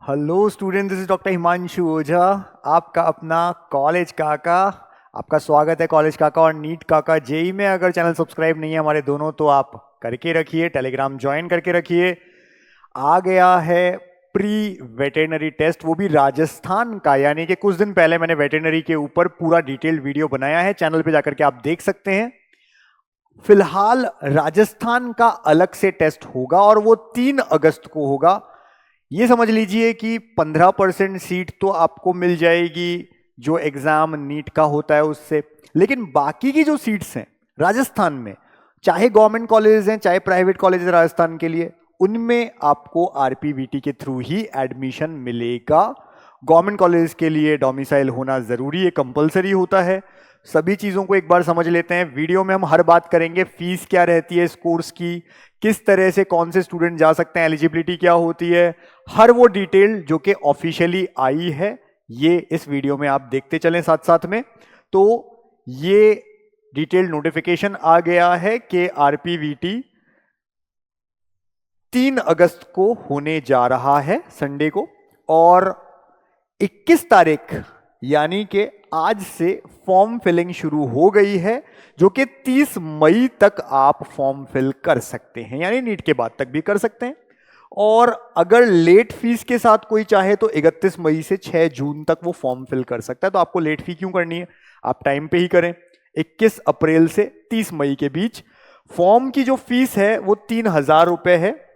Hello student, this is doctor Himanshu Ojha, आपका अपना college काका। आपका स्वागत है कॉलेज काका और नीट काका जेई में। अगर चैनल सब्सक्राइब नहीं है हमारे दोनों तो आप करके रखिए, टेलीग्राम ज्वाइन करके रखिए। आ गया है प्री वेटेनरी टेस्ट, वो भी राजस्थान का। यानी कि कुछ दिन पहले मैंने वेटेनरी के ऊपर पूरा डिटेल्ड वीडियो बनाया है, चैनल पे जाकर के आप देख सकते हैं। फिलहाल राजस्थान का अलग से टेस्ट होगा और वो 3 अगस्त को होगा। ये समझ लीजिए कि 15% सीट तो आपको मिल जाएगी जो एग्जाम नीट का होता है उससे। लेकिन बाकी की जो सीट्स हैं राजस्थान में, चाहे गवर्नमेंट कॉलेजेस हैं चाहे प्राइवेट कॉलेजेस राजस्थान के लिए, उनमें आपको आरपीवीटी के थ्रू ही एडमिशन मिलेगा। गवर्नमेंट कॉलेज के लिए डोमिसाइल होना जरूरी है, कंपलसरी होता है। सभी चीजों को एक बार समझ लेते हैं। वीडियो में हम हर बात करेंगे, फीस क्या रहती है इस कोर्स की, किस तरह से कौन से स्टूडेंट जा सकते हैं, एलिजिबिलिटी क्या होती है, हर वो डिटेल जो कि ऑफिशियली आई है ये इस वीडियो में आप देखते चलें साथ साथ में। तो ये डिटेल नोटिफिकेशन आ गया है कि आरपीवीटी 3 अगस्त को होने जा रहा है संडे को, और 21 तारीख यानी कि आज से फॉर्म फिलिंग शुरू हो गई है, जो कि 30 मई तक आप फॉर्म फिल कर सकते हैं, यानी नीट के बाद तक भी कर सकते हैं। और अगर लेट फीस के साथ कोई चाहे तो 31 मई से 6 जून तक वो फॉर्म फिल कर सकता है। तो आपको लेट फी क्यों करनी है, आप टाइम पे ही करें। 21 अप्रैल से 30 मई के बीच फॉर्म की जो फीस है वो 3,000 रुपए है।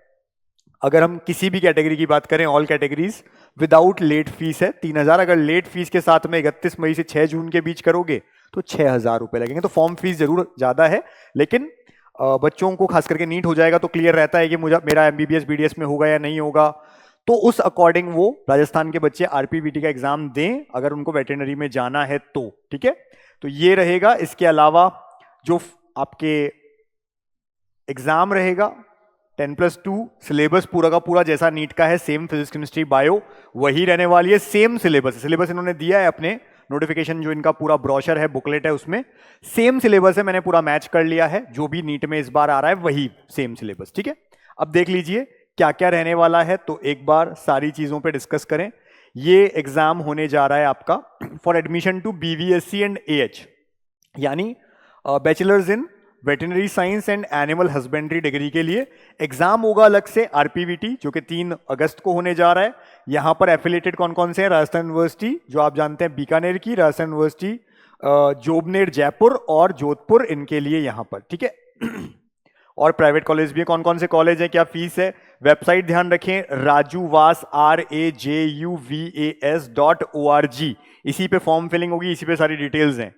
अगर हम किसी भी कैटेगरी की बात करें, all categories, without late fees है 3,000। अगर लेट फीस के साथ में 31 मई से 6 जून के बीच करोगे तो 6,000 रुपए लगेंगे। तो फॉर्म फीस जरूर ज्यादा है, लेकिन बच्चों को खास करके नीट हो जाएगा तो क्लियर रहता है कि मुझे मेरा एमबीबीएस बीडीएस में होगा या नहीं होगा। तो उस अकॉर्डिंग वो राजस्थान के बच्चे आरपीवीटी का एग्जाम दें अगर उनको वेटेनरी में जाना है तो, ठीक है। तो ये रहेगा। इसके अलावा जो आपके एग्जाम रहेगा 10+2 सिलेबस पूरा का पूरा जैसा नीट का है, सेम फिजिक्स केमिस्ट्री बायो वही रहने वाली है। सेम सिलेबस इन्होंने दिया है अपने नोटिफिकेशन, जो इनका पूरा ब्रोशर है, बुकलेट है, उसमें सेम सिलेबस है। मैंने पूरा मैच कर लिया है, जो भी नीट में इस बार आ रहा है वही सेम सिलेबस, ठीक है। अब देख लीजिए क्या क्या रहने वाला है, तो एक बार सारी चीजों पे डिस्कस करें। ये एग्जाम होने जा रहा है आपका for admission to BVSc and AH, यानी bachelors in veterinary science and animal husbandry degree के लिए एग्जाम होगा अलग से आरपीवीटी, जो कि 3 अगस्त को होने जा रहा है। यहां पर एफिलेटेड कौन कौन से हैं, राजस्थान यूनिवर्सिटी जो आप जानते हैं बीकानेर की, राजस्थान यूनिवर्सिटी जोबनेर जयपुर और जोधपुर, इनके लिए यहां पर, ठीक है। और प्राइवेट कॉलेज भी कौन कौन से कॉलेज हैं, क्या फीस है। वेबसाइट ध्यान रखें, राजूवास RAJUVAS.org, इसी पे फॉर्म फिलिंग होगी, इसी पे सारी डिटेल्स हैं।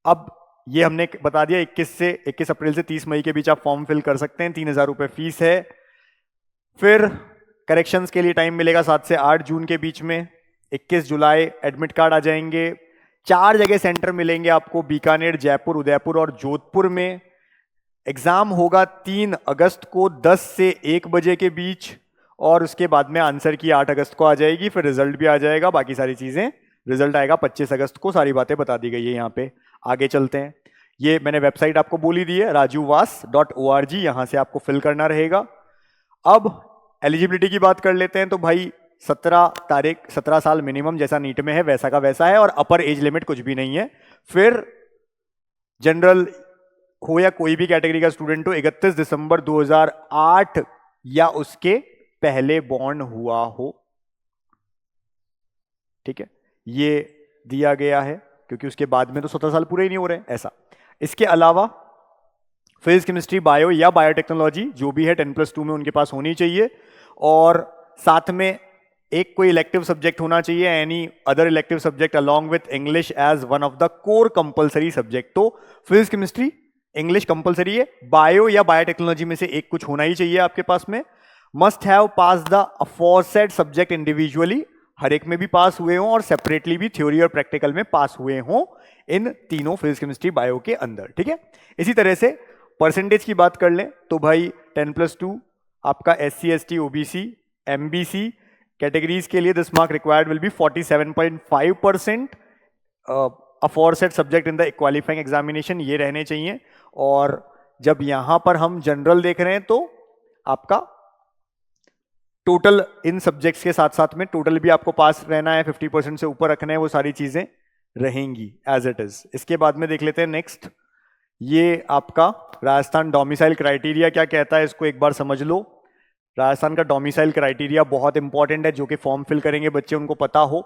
अब ये हमने बता दिया 21 अप्रैल से 30 मई के बीच आप फॉर्म फिल कर सकते हैं, 3,000 रुपए फीस है। फिर करेक्शंस के लिए टाइम मिलेगा 7 से 8 जून के बीच में। 21 जुलाई एडमिट कार्ड आ जाएंगे। 4 जगह सेंटर मिलेंगे आपको, बीकानेर, जयपुर, उदयपुर और जोधपुर में। एग्जाम होगा 3 अगस्त को 10 से 1 बजे के बीच, और उसके बाद में आंसर की 8 अगस्त को आ जाएगी। फिर रिजल्ट भी आ जाएगा, बाकी सारी चीजें, रिजल्ट आएगा 25 अगस्त को। सारी बातें बता दी गई है यहाँ पे। आगे चलते हैं। ये मैंने वेबसाइट आपको बोली दी है, rajuvaas.org, यहां से आपको फिल करना रहेगा। अब एलिजिबिलिटी की बात कर लेते हैं। तो भाई 17 साल मिनिमम, जैसा नीट में है वैसा का वैसा है, और अपर एज लिमिट कुछ भी नहीं है। फिर जनरल हो या कोई भी कैटेगरी का स्टूडेंट हो, 31 दिसंबर 2008 या उसके पहले बॉर्न हुआ हो, ठीक है। ये दिया गया है क्योंकि उसके बाद में तो 17 साल पूरे ही नहीं हो रहे ऐसा। इसके अलावा फिजिक्स केमिस्ट्री बायो या बायोटेक्नोलॉजी जो भी है 10+2 में उनके पास होनी चाहिए, और साथ में एक कोई इलेक्टिव सब्जेक्ट होना चाहिए, any other elective subject along with English as one of the core compulsory subject. तो फिजिक्स केमिस्ट्री इंग्लिश कंपलसरी है, बायो या बायोटेक्नोलॉजी में से एक कुछ होना ही चाहिए आपके पास में। Must have pass the aforesaid subject individually, हर एक में भी पास हुए हों और सेपरेटली भी थ्योरी और प्रैक्टिकल में पास हुए हों इन तीनों फिजिक्स केमिस्ट्री बायो के अंदर, ठीक है। इसी तरह से परसेंटेज की बात कर लें तो भाई 10+2 आपका SC ST OBC MBC categories के लिए this mark required will be 47.5%। Aforesaid subject in the qualifying examination ये रहने चाहिए। और जब यहां पर हम जनरल देख रहे हैं तो आपका टोटल इन सब्जेक्ट्स के साथ साथ में टोटल भी आपको पास रहना है, 50% से ऊपर रखना है, वो सारी चीजें रहेंगी एज इट इज। इसके बाद में देख लेते हैं नेक्स्ट, ये आपका राजस्थान डोमिसाइल क्राइटेरिया क्या कहता है, इसको एक बार समझ लो। राजस्थान का डोमिसाइल क्राइटेरिया बहुत इंपॉर्टेंट है, जो कि फॉर्म फिल करेंगे बच्चे उनको पता हो।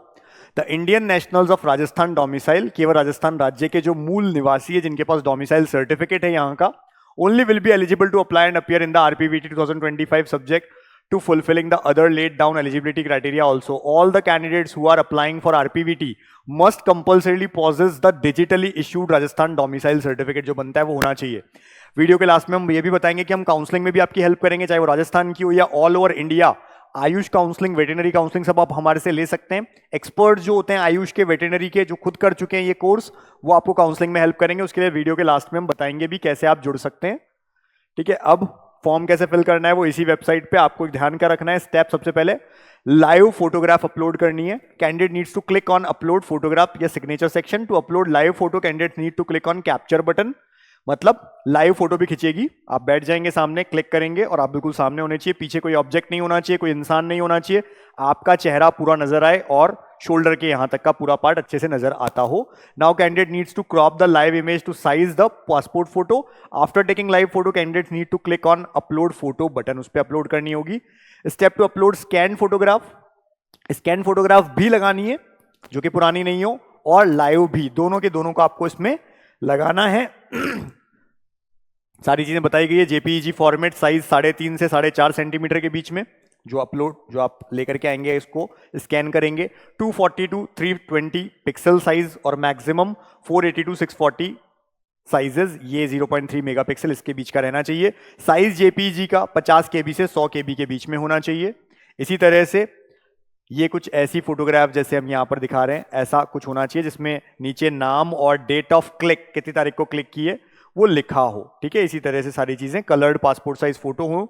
The Indian nationals of Rajasthan domicile, केवल राजस्थान राज्य के जो मूल निवासी है जिनके पास डोमिसाइल सर्टिफिकेट है यहाँ का, only will be eligible to apply and appear in the RPVT 2025 subject to fulfilling the other laid down eligibility criteria also. All the candidates who are applying for RPVT must compulsorily possess the digitally issued Rajasthan domicile certificate, जो बनता है वो होना चाहिए। Video के last में हम ये भी बताएंगे कि हम काउंसलिंग में भी आपकी हेल्प करेंगे, चाहे वो राजस्थान की हो या all over India. Ayush counselling, veterinary counselling सब आप हमारे से ले सकते हैं। एक्सपर्ट जो होते हैं आयुष के, वेटेनरी के, जो खुद कर चुके हैं ये कोर्स, वो आपको काउंसलिंग में हेल्प करेंगे। उसके लिए वीडियो के लास्ट में हम बताएंगे भी कैसे आप जुड़ सकते हैं। ठीक है, अब फॉर्म कैसे फिल करना है वो इसी वेबसाइट पे आपको ध्यान का रखना है। स्टेप सबसे पहले लाइव फोटोग्राफ अपलोड करनी है। Candidate needs to click on upload photograph या signature section to upload live photo. Candidate need to click on capture button, मतलब लाइव फोटो भी खींचेगी, आप बैठ जाएंगे सामने, क्लिक करेंगे और आप बिल्कुल सामने होने चाहिए। पीछे कोई ऑब्जेक्ट नहीं होना चाहिए, कोई इंसान नहीं होना चाहिए, आपका चेहरा पूरा नजर आए और शोल्डर के यहां तक का पूरा पार्ट अच्छे से नजर आता हो। Now candidate needs to crop the live image to size the passport photo. After taking live photo candidate need to click on upload photo button, उस पर अपलोड करनी होगी। Step two upload scan photograph. Scan photograph भी लगानी है जो कि पुरानी नहीं हो, और लाइव भी, दोनों के दोनों को आपको इसमें लगाना है। सारी चीजें बताई गई है। जेपीईजी फॉर्मेट, साइज 3.5 से 4.5 सेंटीमीटर के बीच में जो आप लेकर के आएंगे, इसको स्कैन करेंगे। 240 टू 320 पिक्सल साइज और मैक्सिमम 480 टू 640 साइजेस, ये 0.3 मेगापिक्सल इसके बीच का रहना चाहिए। साइज जेपीईजी का 50 केबी से 100 केबी के बीच में होना चाहिए। इसी तरह से ये कुछ ऐसी फोटोग्राफ जैसे हम यहाँ पर दिखा रहे हैं, ऐसा कुछ होना चाहिए जिसमें नीचे नाम और डेट ऑफ क्लिक, कितनी तारीख को क्लिक किए, वो लिखा हो। ठीक है, इसी तरह से सारी चीजें, कलर्ड पासपोर्ट साइज फोटो हो।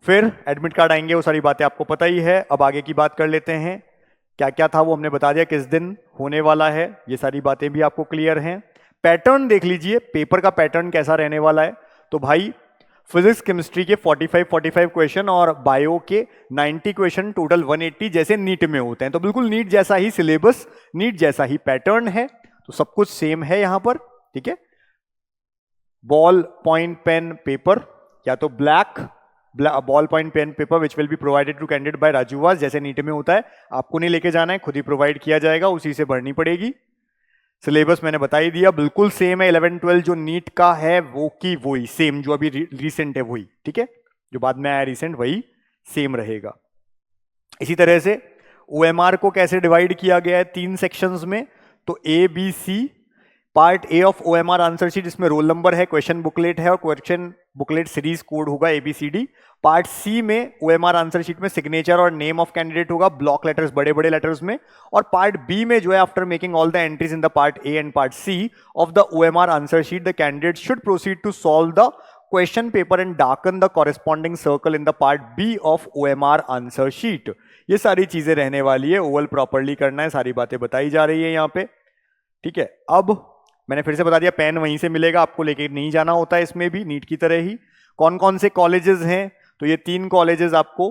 फिर एडमिट कार्ड आएंगे, वो सारी बातें आपको पता ही है। अब आगे की बात कर लेते हैं, क्या क्या था वो हमने बता दिया, किस दिन होने वाला है, ये सारी बातें भी आपको क्लियर हैं। पैटर्न देख लीजिए, पेपर का पैटर्न कैसा रहने वाला है। तो भाई फिजिक्स केमिस्ट्री के 45 क्वेश्चन और बायो के 90 क्वेश्चन, टोटल 180 जैसे नीट में होते हैं। तो बिल्कुल नीट जैसा ही सिलेबस, नीट जैसा ही पैटर्न है, तो सब कुछ सेम है यहां पर। ठीक है, बॉल पॉइंट पेन पेपर, या तो black ball point pen paper which will be provided to candidate by RAJUVAS, जैसे नीट में होता है। आपको नहीं लेके जाना है, खुद ही प्रोवाइड किया जाएगा, उसी से भरनी पड़ेगी। सिलेबस मैंने बता ही दिया, बिल्कुल सेम है। 11-12 जो नीट का है वो की वही सेम, जो अभी रिसेंट है वही। ठीक है, जो बाद में आया रिसेंट वही सेम रहेगा। इसी तरह से ओएमआर को कैसे डिवाइड किया गया है 3 सेक्शंस में, तो A B C. Part A of OMR answer sheet, इसमें रोल नंबर है, क्वेश्चन बुकलेट है और क्वेश्चन बुकलेट सीरीज कोड होगा ABCD। पार्ट सी में ओएमआर आंसर शीट में सिग्नेचर और नेम ऑफ कैंडिडेट होगा, ब्लॉक लेटर्स, बड़े बड़े लेटर्स में। और पार्ट बी में जो है, after making all the entries in the part A and part C of the OMR answer sheet, the candidate should proceed to solve the question paper and darken the corresponding circle in the part B of OMR answer sheet. ये सारी चीजें रहने वाली है, Oval properly करना है, सारी बातें बताई जा रही है यहाँ पे। ठीक है, अब मैंने फिर से बता दिया, पेन वहीं से मिलेगा, आपको लेके नहीं जाना होता है, इसमें भी नीट की तरह ही। कौन कौन से कॉलेजेस हैं, तो ये 3 कॉलेजेस आपको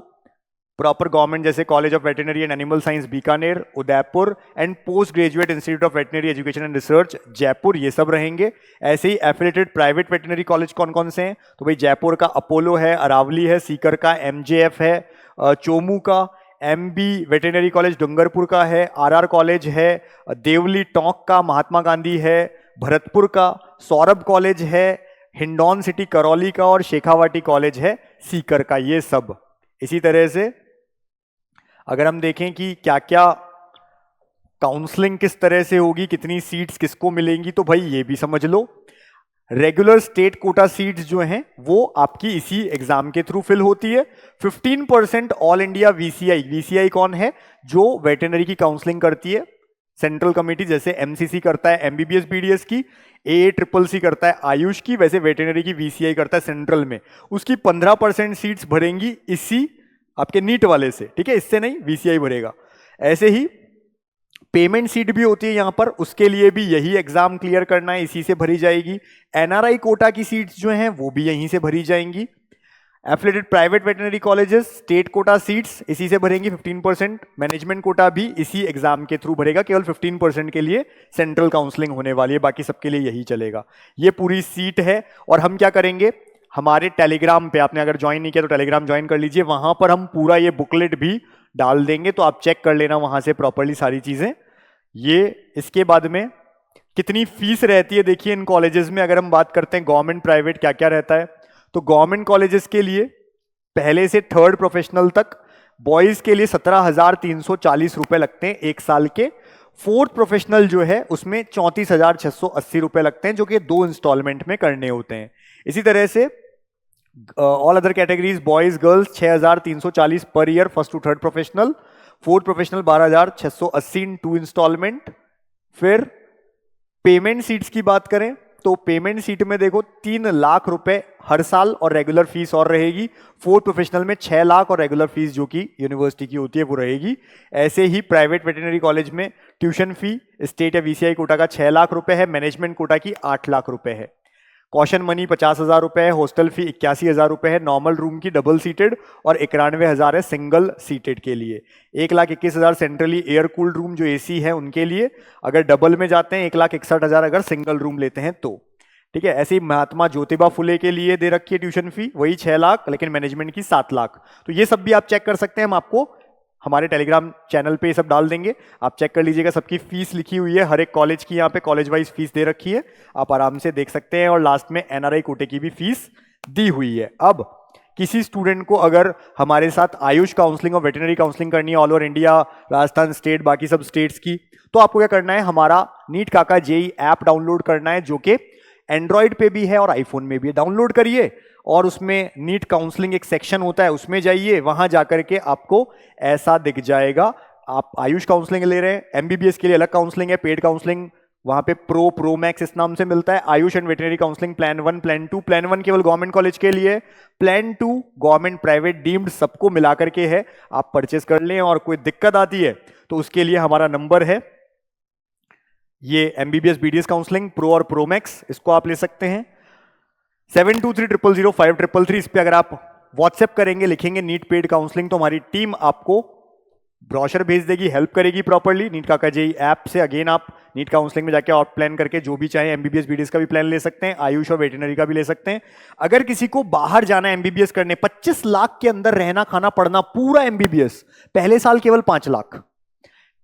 प्रॉपर गवर्नमेंट, जैसे college of veterinary and animal science Bikaner, Udaipur, and post graduate institute of veterinary education and research Jaipur, ये सब रहेंगे। ऐसे ही एफिलेटेड प्राइवेट वेटरनरी कॉलेज कौन कौन से हैं, तो भाई जयपुर का अपोलो है, अरावली है, सीकर का MJF है, चोमू का MB वेटरनरी कॉलेज डूंगरपुर का है, RR कॉलेज है, देवली टोंक का महात्मा गांधी है, भरतपुर का सौरभ कॉलेज है, हिंडौन सिटी करौली का, और शेखावाटी कॉलेज है सीकर का, ये सब। इसी तरह से अगर हम देखें कि क्या क्या काउंसलिंग किस तरह से होगी, कितनी सीट्स किसको मिलेंगी, तो भाई ये भी समझ लो। रेगुलर स्टेट कोटा सीट्स जो हैं वो आपकी इसी एग्जाम के थ्रू फिल होती है। 15% ऑल इंडिया VCI कौन है, जो वेटरनरी की काउंसलिंग करती है, सेंट्रल कमेटी, जैसे MCC करता है MBBS BDS की, AACCC करता है आयुष की, वैसे वेटरनरी की VCI करता है सेंट्रल में। उसकी 15% सीट्स भरेंगी इसी आपके नीट वाले से। ठीक है, इससे नहीं, VCI भरेगा। ऐसे ही पेमेंट सीट भी होती है यहां पर, उसके लिए भी यही एग्जाम क्लियर करना है, इसी से भरी जाएगी। NRI कोटा की सीट्स जो हैं वो भी यहीं से भरी जाएंगी। Affiliated private veterinary colleges state quota seats इसी से भरेंगी 15%, मैनेजमेंट कोटा भी इसी एग्जाम के थ्रू भरेगा, केवल 15% के लिए सेंट्रल काउंसलिंग होने वाली है, बाकी सबके लिए यही चलेगा। ये पूरी सीट है। और हम क्या करेंगे, हमारे टेलीग्राम पे, आपने अगर ज्वाइन नहीं किया तो टेलीग्राम ज्वाइन कर लीजिए, वहां पर हम पूरा ये बुकलेट भी डाल देंगे, तो आप चेक कर लेना वहां से प्रॉपरली सारी चीजें। ये इसके बाद में कितनी फीस रहती है देखिए इन कॉलेजेस में, अगर हम बात करते हैं गवर्नमेंट प्राइवेट क्या क्या रहता है, तो गवर्नमेंट कॉलेजेस के लिए पहले से थर्ड प्रोफेशनल तक बॉयज के लिए 17,340 रुपए लगते हैं एक साल के। फोर्थ प्रोफेशनल जो है उसमें 34,680 रुपए लगते हैं, जो कि 2 इंस्टॉलमेंट में करने होते हैं। इसी तरह से all other categories boys girls 6,340 per year first to third professional, fourth professional 12,680 in 2 installment. फिर पेमेंट सीट्स की बात करें तो पेमेंट सीट में देखो 3 लाख रुपए हर साल और रेगुलर फीस और रहेगी। फोर्थ प्रोफेशनल में 6 लाख और रेगुलर फीस जो कि यूनिवर्सिटी की होती है वो रहेगी। ऐसे ही प्राइवेट वेटरनरी कॉलेज में ट्यूशन फी स्टेट या वीसीआई कोटा का 6 लाख रुपए है, मैनेजमेंट कोटा की 8 लाख रुपए है, कॉशन मनी 50,000 रुपए है, हॉस्टल फी 81,000 रुपए है, नॉर्मल रूम की डबल सीटेड, और 91,000 है सिंगल सीटेड के लिए। 1,21,000 सेंट्रली एयर कूल्ड रूम जो एसी है उनके लिए, अगर डबल में जाते हैं 1,61,000 अगर सिंगल रूम लेते हैं तो। ठीक है, ऐसे ही महात्मा ज्योतिबा फुले के लिए दे रखी है ट्यूशन फी, वही 6 लाख, लेकिन मैनेजमेंट की 7 लाख। तो ये सब भी आप चेक कर सकते हैं, हम आपको हमारे टेलीग्राम चैनल पे ये सब डाल देंगे, आप चेक कर लीजिएगा। सबकी फीस लिखी हुई है, हर एक कॉलेज की यहाँ पे कॉलेज वाइज फीस दे रखी है, आप आराम से देख सकते हैं। और लास्ट में एनआरआई कोटे की भी फीस दी हुई है। अब किसी स्टूडेंट को अगर हमारे साथ आयुष काउंसलिंग और वेटरनरी काउंसलिंग करनी है all over India, Rajasthan state, बाकी सब स्टेट्स की, तो आपको क्या करना है, हमारा नीट काका जेई ऐप डाउनलोड करना है, जो कि एंड्रॉइड पे भी है और आईफोन में भी है। डाउनलोड करिए और उसमें नीट काउंसलिंग एक सेक्शन होता है, उसमें जाइए, वहां जाकर के आपको ऐसा दिख जाएगा। आप आयुष काउंसलिंग ले रहे हैं, एमबीबीएस के लिए अलग काउंसलिंग है, पेड काउंसलिंग वहां पे प्रो मैक्स इस नाम से मिलता है। Ayush and veterinary counselling plan 1, plan 2, plan 1 केवल गवर्नमेंट कॉलेज के लिए, प्लान 2 गवर्नमेंट प्राइवेट डीम्ड सबको मिलाकर के है, आप परचेस कर लें। और कोई दिक्कत आती है तो उसके लिए हमारा नंबर है, ये एमबीबीएस बीडीएस काउंसलिंग प्रो और प्रो मैक्स, इसको आप ले सकते हैं 72300533। इस पे अगर आप व्हाट्सएप करेंगे, लिखेंगे नीट पेड काउंसलिंग, तो हमारी टीम आपको ब्रोशर भेज देगी, हेल्प करेगी प्रॉपर्ली नीट काका जेई ऐप से। अगेन आप नीट काउंसलिंग में जाके आउट प्लान करके जो भी चाहे एमबीबीएस बीडीएस का भी प्लान ले सकते हैं, आयुष और वेटरनरी का भी ले सकते हैं। अगर किसी को बाहर जाना है एमबीबीएस करने, 25 लाख के अंदर रहना खाना पड़ना पूरा एमबीबीएस, पहले साल केवल 5 लाख,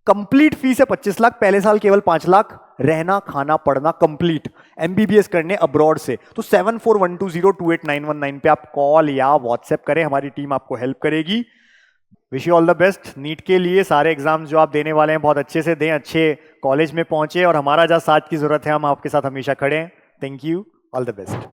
कंप्लीट फीस है 25 लाख, पहले साल केवल 5 लाख, रहना खाना पड़ना कंप्लीट एमबीबीएस करने अब्रॉड से, तो 7412028919 पे आप कॉल या व्हाट्सएप करें, हमारी टीम आपको हेल्प करेगी। Wish you all the best NEET के लिए। सारे एग्जाम्स जो आप देने वाले हैं बहुत अच्छे से दें, अच्छे कॉलेज में पहुंचे, और हमारा जहां साथ की जरूरत है हम आपके साथ हमेशा खड़े हैं। Thank you, all the best.